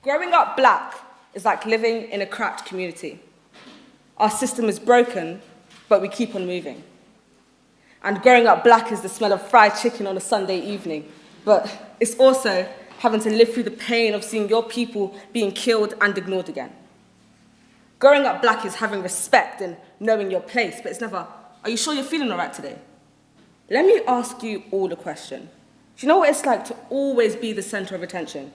Growing up black is like living in a cracked community. Our system is broken, but we keep on moving. And growing up black is the smell of fried chicken on a Sunday evening, but it's also having to live through the pain of seeing your people being killed and ignored again. Growing up black is having respect and knowing your place, but it's never, are you sure you're feeling all right today? Let me ask you all a question. Do you know what it's like to always be the center of attention?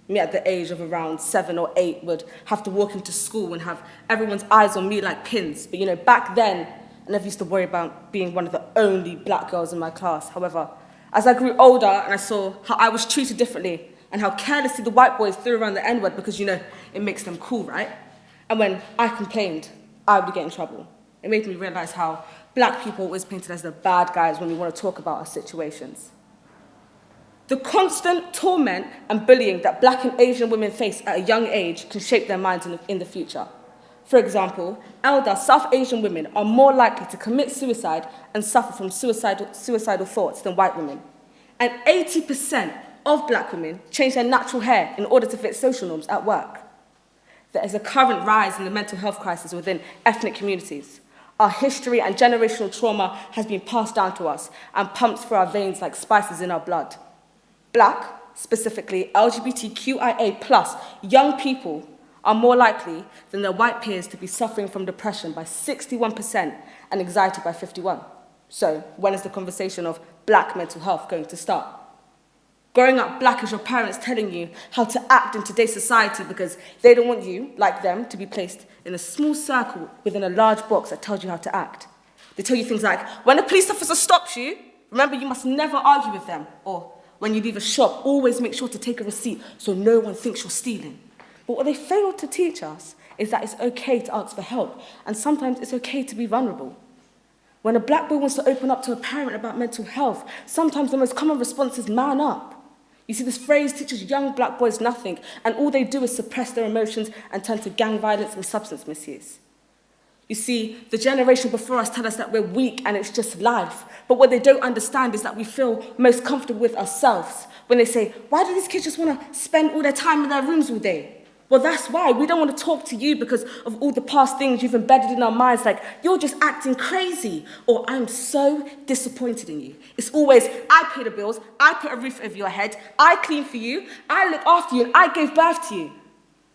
Me at the age of around 7 or 8 would have to walk into school and have everyone's eyes on me like pins. But back then, I never used to worry about being one of the only black girls in my class. However, as I grew older and I saw how I was treated differently and how carelessly the white boys threw around the N-word because, it makes them cool, right? And when I complained, I would get in trouble. It made me realize how black people are always painted as the bad guys when we want to talk about our situations. The constant torment and bullying that black and Asian women face at a young age can shape their minds in the future. For example, elder South Asian women are more likely to commit suicide and suffer from suicidal thoughts than white women. And 80% of black women change their natural hair in order to fit social norms at work. There is a current rise in the mental health crisis within ethnic communities. Our history and generational trauma has been passed down to us and pumped through our veins like spices in our blood. Black, specifically LGBTQIA+, young people are more likely than their white peers to be suffering from depression by 61% and anxiety by 51%. So when is the conversation of black mental health going to start? Growing up black is your parents telling you how to act in today's society because they don't want you, like them, to be placed in a small circle within a large box that tells you how to act. They tell you things like, when a police officer stops you, remember you must never argue with them, or when you leave a shop, always make sure to take a receipt so no one thinks you're stealing. But what they failed to teach us is that it's okay to ask for help, and sometimes it's okay to be vulnerable. When a black boy wants to open up to a parent about mental health, sometimes the most common response is man up. You see, this phrase teaches young black boys nothing, and all they do is suppress their emotions and turn to gang violence and substance misuse. You see, the generation before us tell us that we're weak and it's just life. But what they don't understand is that we feel most comfortable with ourselves when they say, why do these kids just want to spend all their time in their rooms all day? Well, that's why. We don't want to talk to you because of all the past things you've embedded in our minds, like, you're just acting crazy, or I'm so disappointed in you. It's always, I pay the bills, I put a roof over your head, I clean for you, I look after you, and I gave birth to you.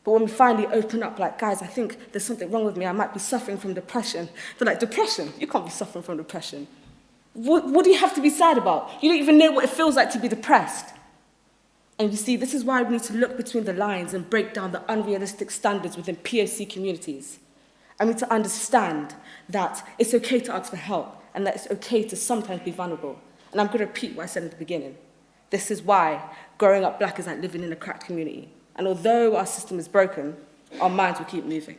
But when we finally open up, like, guys, I think there's something wrong with me, I might be suffering from depression. They're like, depression? You can't be suffering from depression. What do you have to be sad about? You don't even know what it feels like to be depressed. And you see, this is why we need to look between the lines and break down the unrealistic standards within POC communities. And we need to understand that it's okay to ask for help and that it's okay to sometimes be vulnerable. And I'm going to repeat what I said at the beginning. This is why growing up black is like living in a cracked community. And although our system is broken, our minds will keep moving.